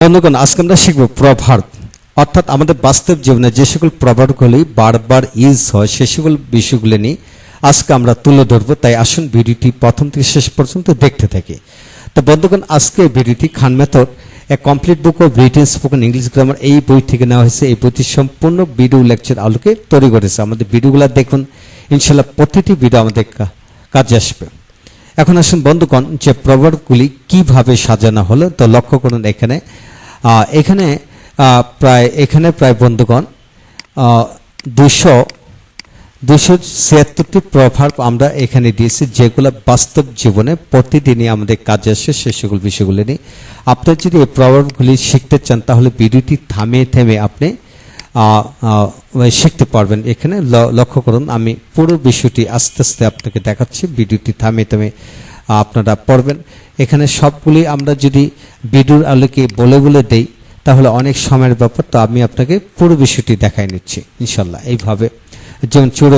বন্ধুগণ, আজকে আমরা শিখব প্রভার্ব, অর্থাৎ আমাদের বাস্তব জীবনে যে সকল প্রভার্বগুলি বারবার ইউজ হয় সে সকল বিষয়গুলি নিয়ে আজকে আমরা তুলে ধরবো। তাই আসুন ভিডিওটি প্রথম থেকে শেষ পর্যন্ত দেখতে থাকি। তো বন্ধুগণ, আজকে ভিডিওটি খান মেথড এ complete book of written spoken English grammar এই বই থেকে নেওয়া হয়েছে। এই বইটি সম্পূর্ণ ভিডিও লেকচার আলোকে তৈরি করেছে। আমাদের ভিডিওগুলো দেখুন, ইনশাল্লাহ প্রতিটি ভিডিও আমাদের কাজে আসবে। এখন আসুন বন্ধুগণ, যে প্রভার্বগুলি কিভাবে সাজানো হলো তো লক্ষ্য করুন। এখানে প্রায় বন্ধুগণ 276টি প্রভার্ব আমরা এখানে দিয়েছি, যেগুলো বাস্তব জীবনে প্রতিদিনই আমাদের কাজে আসে সে সকল বিষয়গুলি নিয়ে। আপনারা যদি এই প্রভার্বগুলি শিখতে চান তাহলে ভিডিওটি থেমে আপনি শিখতে পারবেন। এখানে লক্ষ্য করুন, আমি পুরো বিষয়টি আস্তে আস্তে আপনাকে দেখাচ্ছি। ভিডিওটি থামে আপনারা পড়বেন। এখানে সবগুলি আমরা যদি ভিডিওর আলোকে বলে দেই তাহলে অনেক সময়ের ব্যাপার। তো আমি আপনাকে পুরো বিষয়টি দেখাই নিচ্ছি ইনশাল্লাহ। এইভাবে যেমন চোরে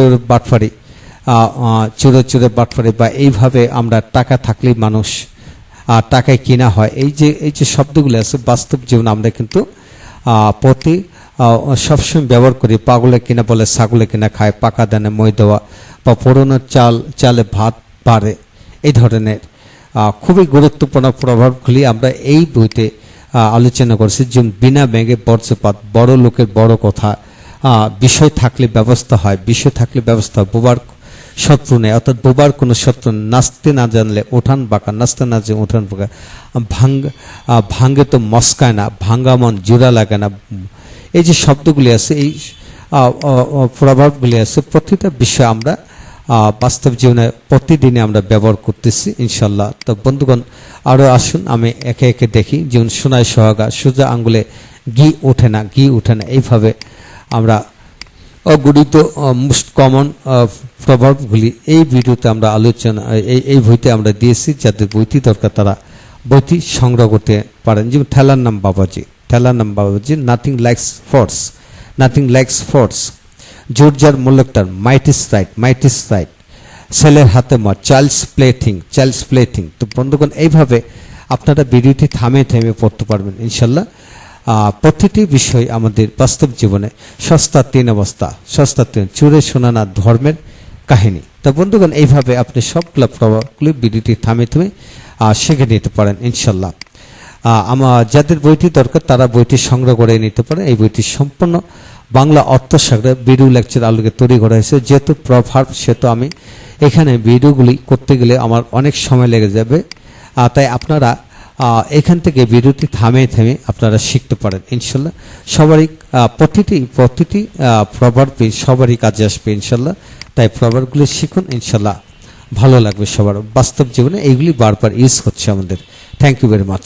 বাটফারি বা এইভাবে আমরা টাকা থাকলেই মানুষ টাকায় কিনা হয়, এই যে শব্দগুলো আছে বাস্তব জীবনে আমরা কিন্তু সবসময় ব্যবহার করি। পাগলে কিনা বলে ছাগলে কিনা খায়, পাকা দানে মই দেওয়া বা পুরনো চালে ভাত বাড়ে, এই ধরনের খুবই গুরুত্বপূর্ণ প্রভাবগুলি আমরা এই বইতে আলোচনা করেছি। যেমন বিনা ব্যাঙে বর্জ্যপাত, বড় লোকের বড় কথা, বিষয় থাকলে ব্যবস্থা হয়, বোবার শত্রু নেই, অর্থাৎ বোবার কোনো শত্রু, নাচতে না জানলে ওঠান বাঁকা, নাচতে না জানলে ওঠান বাঁকা, ভাঙ্গে তো মস্কায় না, ভাঙ্গা মন জোড়া লাগে না। এই যে শব্দগুলি আছে, এই প্রভাবগুলি আছে, প্রতিটা বিষয় আমরা বাস্তব জীবনে প্রতিদিনে আমরা ব্যবহার করতেছি ইনশাল্লাহ। তো বন্ধুগণ, আরও আসুন আমি একে একে দেখি। যেমন সোনায় সোহাগা, সোজা আঙ্গুলে ঘি ওঠে না, এইভাবে আমরা অগণিত মোস্ট কমন প্রভাবগুলি এই ভিডিওতে আমরা আলোচনা এই বইতে আমরা দিয়েছি। যাদের বইটি দরকার তারা বইটি সংগ্রহ করতে পারেন। যেমন ঠেলার নাম বাবাজি, নাথিং লাইকস ফোর্স, জোরজার মূল্যটার মাইট ইস রাইট, ছেলের হাতে মার, চাইল্ডস প্লেথিং। তো বন্ধুগণ, এইভাবে আপনারা ভিডিওটি থামে পড়তে পারবেন ইনশাল্লাহ। প্রতিটি বিষয় আমাদের বাস্তব জীবনে সস্তা তিন চুরে শোনা না ধর্মের কাহিনী। তো বন্ধুগণ, এইভাবে আপনি সবগুলো প্রভাবগুলি ভিডিওটি থামে শিখে নিতে পারেন ইনশাল্লাহ। যাদের বইটি দরকার তারা বইটি সংগ্রহ করে নিতে পারেন। এই বইটি সম্পূর্ণ বাংলা অর্থসাগরে ভিডিও লেকচার আলোকে তৈরি করা হয়েছে। যেহেতু প্রভার্ব, সেহেতু আমি এখানে ভিডিওগুলি করতে গেলে আমার অনেক সময় লেগে যাবে। তাই আপনারা এখান থেকে ভিডিওটি থামে আপনারা শিখতে পারেন ইনশাল্লাহ। সবারই প্রতিটি প্রভার্বই সবারই কাজে আসবে ইনশাল্লাহ। তাই প্রভার্বগুলি শিখুন ইনশাল্লাহ, ভালো লাগবে সবার। বাস্তব জীবনে এইগুলি বারবার ইউজ হচ্ছে আমাদের। Thank you very much.